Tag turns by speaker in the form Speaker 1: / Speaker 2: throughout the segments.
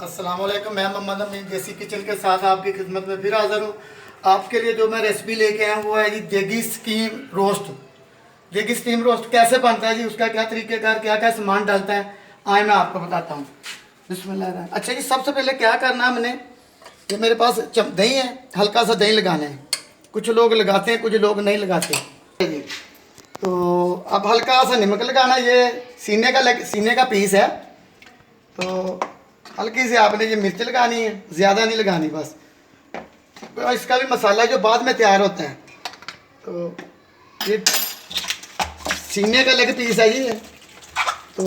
Speaker 1: अस्सलाम वालेकुम। मैं मोहम्मद अमीन देसी किचन के साथ आपकी खिदमत में फिर हाज़िर हूँ। आपके लिए जो मैं रेसिपी लेके आया हूँ वो है जी देगी स्टीम रोस्ट। देगी स्टीम रोस्ट कैसे बनता है जी, उसका क्या तरीक़ेकार, क्या क्या सामान डालता है, आए मैं आपको बताता हूँ। बिस्मिल्लाह। अच्छा जी, सबसे पहले क्या करना है, हमने ये मेरे पास दही है, हल्का सा दही लगाना है। कुछ लोग लगाते हैं, कुछ लोग नहीं लगाते जी। तो अब हल्का सा नमक लगाना। ये सीने का पीस है, तो हल्की सी आपने ये मिर्च लगानी है, ज़्यादा नहीं लगानी बस। तो इसका भी मसाला जो बाद में तैयार होता है। तो ये सीने का लेग पीस है ये। तो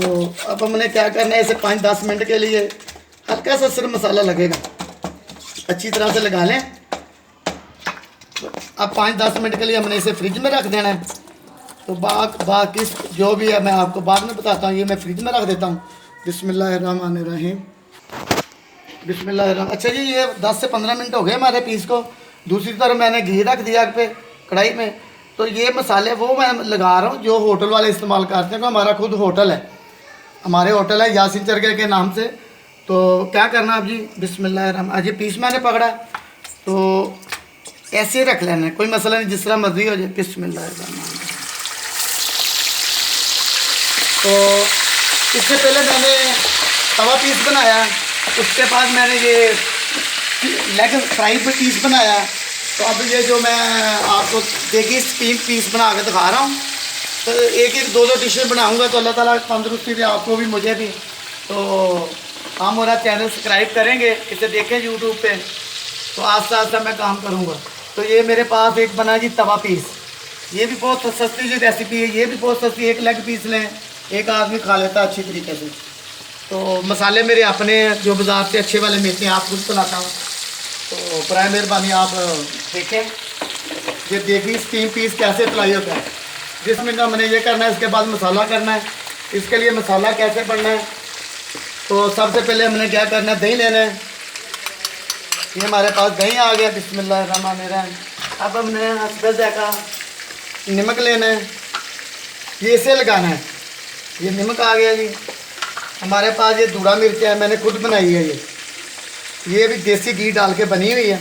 Speaker 1: अब हमने क्या करना है, इसे 5-10 मिनट के लिए हल्का सा सिर्फ मसाला लगेगा, अच्छी तरह से लगा लें। तो अब 5-10 मिनट के लिए हमने इसे फ्रिज में रख देना है। तो बाकी जो भी है मैं आपको बाद में बताता हूँ। ये मैं फ्रिज में रख देता हूँ। बिस्मिल्लाहिर्रहमानिर्रहीम। बिस्मिल्लाह। अच्छा जी, ये 10 से 15 मिनट हो गए हमारे पीस को। दूसरी तरफ मैंने घी रख दिया आग पे कढ़ाई में। तो ये मसाले वो मैं लगा रहा हूँ जो होटल वाले इस्तेमाल करते हैं, क्योंकि हमारा खुद होटल है, हमारे होटल है यासीन चरखे के नाम से। तो क्या करना अब जी, बिस्मिल्लाह। आज ये पीस मैंने पकड़ा, तो ऐसे रख लेना है, कोई मसला नहीं, जिस तरह मर्जी हो जाए। बिस्मिल्लाह। तो इससे पहले मैंने तवा पीस बनाया, उसके बाद मैंने ये लेग फ्राई पीस बनाया। तो अब ये जो मैं आपको देगी स्टीम पीस बना के दिखा रहा हूँ। तो एक एक दो डिशें बनाऊँगा, तो अल्लाह ताला तंदुरुस्ती दे आपको भी मुझे भी। तो हम मेरा चैनल सब्सक्राइब करेंगे, इसे देखें यूट्यूब पे, तो आस्ता आस्ता मैं काम करूँगा। तो ये मेरे पास एक बना जी तवा पीस, ये भी बहुत सस्ती जी रेसिपी है, ये भी बहुत सस्ती। एक लेग पीस लें, एक आदमी खा लेता अच्छी तरीके से। तो मसाले मेरे अपने जो बाज़ार से अच्छे वाले मिलते हैं, आप खुद बनाता हूँ। तो बराए मेहरबानी आप देखें ये देगी स्टीम पीस कैसे फ्राई होता है। 20 मिनट हमने ये करना है, इसके बाद मसाला करना है। इसके लिए मसाला कैसे बनना है, तो सबसे पहले हमने क्या करना है, दही लेना है। ये हमारे पास दही आ गया। बिस्मिल्लाहिर्रहमानिर्रहीम। अब हमने हस्बे जायका नमक लेना है, ये इसे लगाना है। ये नमक आ गया जी। हमारे पास ये धूड़ा मिर्च है, मैंने खुद बनाई है ये भी देसी घी डाल के बनी हुई है।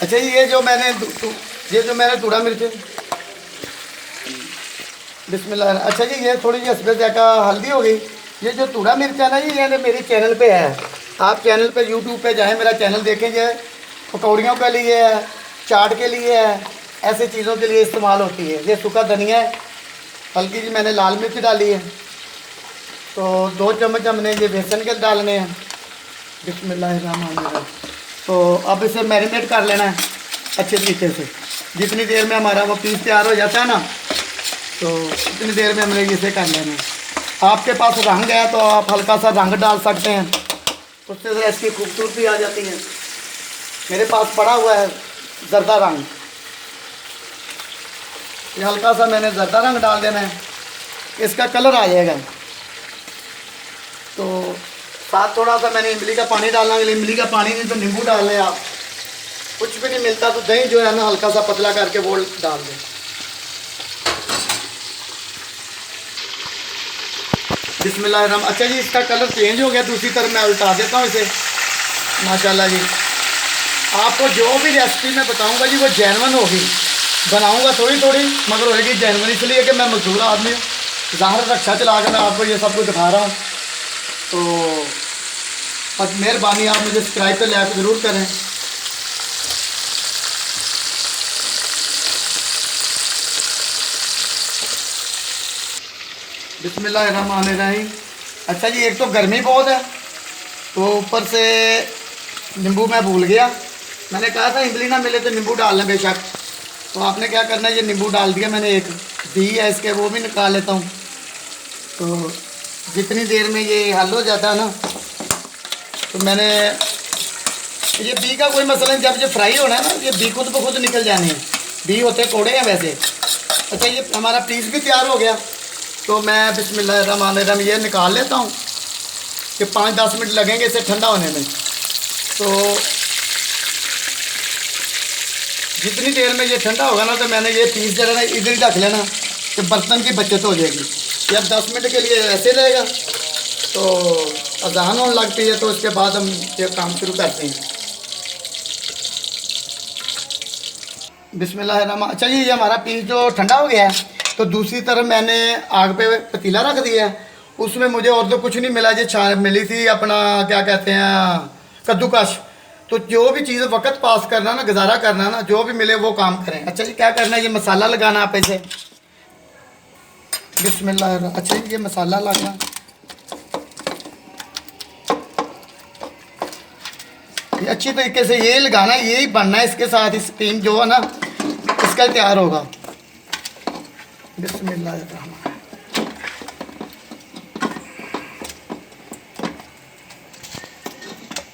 Speaker 1: अच्छा जी, ये जो मैंने धूड़ा मिर्च, बिस्मिल्लाह। अच्छा जी, ये थोड़ी जी हस्बे जायका हल्दी हो गई। ये जो धूड़ा मिर्च है ना जी, ये मेरे चैनल पे है। आप चैनल पे यूट्यूब पे जाएँ, मेरा चैनल देखें। ये पकौड़ियों के लिए है, चाट के लिए है, ऐसी चीज़ों के लिए इस्तेमाल होती है। ये सूखा धनिया है, हल्की जी मैंने लाल मिर्च डाली है। तो 2 चम्मच हमने ये बेसन के डालने हैं। बिस्मिल्लाहिर्रहमानिर्रहीम। तो अब इसे मैरिनेट कर लेना है अच्छे तरीके से। जितनी देर में हमारा वो पीस तैयार हो जाता है ना, तो उतनी देर में हमने इसे कर लेना है। आपके पास रंग है तो आप हल्का सा रंग डाल सकते हैं, उससे ज़रा इसकी खूबसूरती आ जाती है। मेरे पास पड़ा हुआ है जर्दा रंग, ये हल्का सा मैंने जर्दा रंग डाल देना है, इसका कलर आ जाएगा। तो साथ थोड़ा सा मैंने इमली का पानी डालना है। इमली का पानी नहीं तो नींबू डाल लें आप, कुछ भी नहीं मिलता तो दही जो है ना हल्का सा पतला करके वो डाल दें। बिस्मिल्लाहिर्रहमानिर्रहीम। अच्छा जी, इसका कलर चेंज हो गया, दूसरी तरफ मैं उल्टा देता हूँ इसे। माशाल्लाह जी, आपको जो भी रेसिपी मैं बताऊँगा जी वो जेन्युइन होगी। बनाऊँगा थोड़ी थोड़ी, मगर होगी जेन्युइन, इसलिए कि मैं मजदूर आदमी हूँ, ज़ाहिर रक्षा चला कर मैं आपको ये सब कुछ दिखा रहा हूँ। तो बस मेहरबानी आप मुझे सब्सक्राइब पे लाइक ज़रूर करें। बिस्मिल्लाहिर्रहमानिर्रहीम। अच्छा जी, एक तो गर्मी बहुत है, तो ऊपर से नींबू मैं भूल गया। मैंने कहा था इमली ना मिले तो नींबू डाल लें बेशक। तो आपने क्या करना है, ये नींबू डाल दिया मैंने। एक दी है इसके, वो भी निकाल लेता हूँ। तो जितनी देर में ये हल हो जाता है ना, तो मैंने ये बी का कोई मसला नहीं, जब ये फ्राई होना है ना, ये बी खुद ब खुद निकल जाने हैं। बी होते कोड़े हैं वैसे। अच्छा, ये हमारा पीस भी तैयार हो गया। तो मैं बिस्मिल्लाहिर्रहमानिर्रहीम ये निकाल लेता हूँ कि 5-10 मिनट लगेंगे इसे ठंडा होने में। तो जितनी देर में ये ठंडा होगा ना, तो मैंने ये पीस जो है ना इधर ही रख लेना, कि बर्तन की बचत हो जाएगी। ये अब 10 मिनट के लिए ऐसे रहेगा। तो अजान होने लगती है, तो उसके बाद हम ये काम शुरू करते हैं। बिस्मिल्लाहिर्रहमान। अच्छा जी, ये हमारा पीस जो ठंडा हो गया है, तो दूसरी तरफ मैंने आग पे पतीला रख दिया है। उसमें मुझे और तो कुछ नहीं मिला, जी छान मिली थी अपना क्या कहते हैं कद्दूकश। तो जो भी चीज़ वक्त पास करना ना, गुजारा करना ना, जो भी मिले वो काम करें। अच्छा जी, क्या करना है, ये मसाला लगाना आप ऐसे। बिस्मिल्लाह। अच्छा जी, ये मसाला लगाना, ये अच्छी तरीके से ये लगाना है, यही बनना है इसके साथ। स्टीम जो है ना इसका तैयार होगा। बिस्मिल्लाह।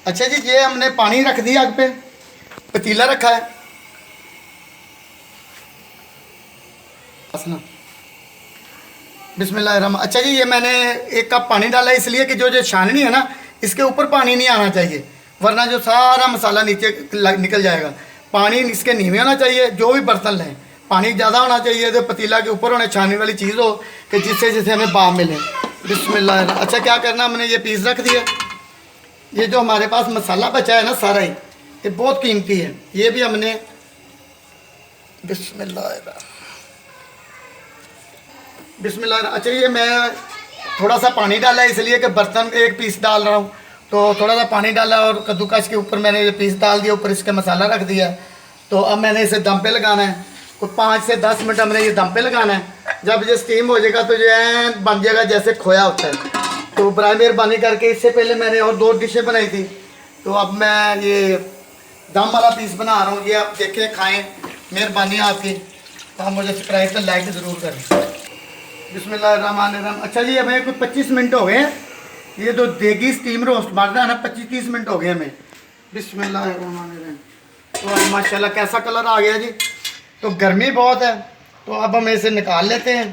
Speaker 1: अच्छा जी, ये हमने पानी रख दिया आग पे, पतीला रखा है। बिस्मिल्लाह। अच्छा जी, ये मैंने 1 कप पानी डाला है, इसलिए कि जो जो छाननी है ना, इसके ऊपर पानी नहीं आना चाहिए, वरना जो सारा मसाला नीचे निकल जाएगा। पानी इसके नीचे होना चाहिए। जो भी बर्तन लें, पानी ज़्यादा होना चाहिए, तो पतीला के ऊपर होने छानने वाली चीज़ हो कि जिससे हमें बाप मिले। बिस्मिल्लाह। अच्छा, क्या करना, हमने ये पीस रख दिया। ये जो हमारे पास मसाला बचा है ना सारा ही, ये बहुत कीमती है, ये भी हमने बिस्मिल्लाह। बिस्मिल्लाह। अच्छा, ये मैं थोड़ा सा पानी डाला है, इसलिए कि बर्तन 1 पीस डाल रहा हूँ, तो थोड़ा सा पानी डाला और कद्दूकस के ऊपर मैंने ये पीस डाल दिया, ऊपर इसके मसाला रख दिया। तो अब मैंने इसे दम पे लगाना है, कोई 5 से 10 मिनट हमने ये दम पे लगाना है। जब ये स्टीम हो जाएगा तो जो है बन जाएगा जैसे खोया होता है। तो बराए मेहरबानी करके, इससे पहले मैंने और 2 डिशें बनाई थी, तो अब मैं ये दम वाला पीस बना रहा हूँ। ये आप देखें, खाएँ, मेहरबानी आपकी। तो आप मुझे सब्सक्राइब तो लाइक ज़रूर करें। बिस्मिल्लाहिर्रहमानिर्रहीम। अच्छा जी, हमें कुछ 25 मिनट हो गए। ये जो देगी स्टीम रोस्ट बन रहा है ना, 25-30 मिनट हो गए हमें। बिस्मिल्लाहिर्रहमानिर्रहीम। तो माशाल्लाह कैसा कलर आ गया जी। तो गर्मी बहुत है, तो अब हम इसे निकाल लेते हैं।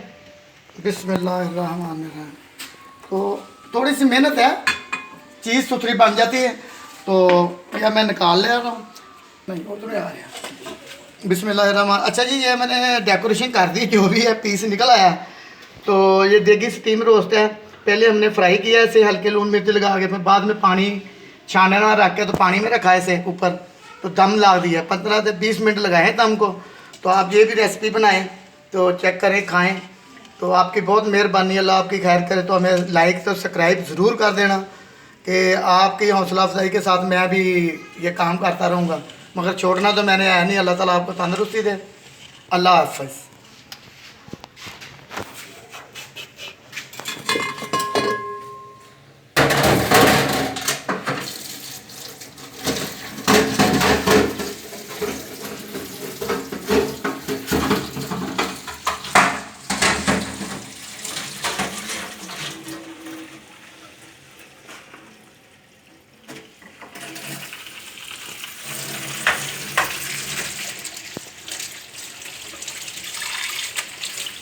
Speaker 1: बिस्मिल्लाहिर्रहमानिर्रहीम। तो थोड़ी सी मेहनत है, चीज़ सुथरी बन जाती है। तो यह मैं निकाल ले रहा हूँ, नहीं उधर आ रहा। बिस्मिल्लाहिर्रहमान। अच्छा जी, ये मैंने डेकोरेशन कर दी, जो भी है पीस निकल आया। तो ये देगी स्टीम रोस्ट है। पहले हमने फ्राई किया इसे हल्के लून मिर्च लगा के, फिर बाद में पानी छानना रख के तो पानी में रखा है इसे ऊपर, तो दम ला दिया। 15 से 20 मिनट लगाए दम को। तो आप ये भी रेसिपी बनाएं, तो चेक करें, खाएं। तो आपकी बहुत मेहरबानी, अल्लाह आपकी खैर करे। तो हमें लाइक तो सब्सक्राइब ज़रूर कर देना, कि आपकी हौसला अफजाई के साथ मैं भी ये काम करता रहूँगा। मगर छोड़ना तो मैंने है नहीं। अल्लाह ताला आपको तंदुरुस्ती दे। अल्लाह हाफ़िज़।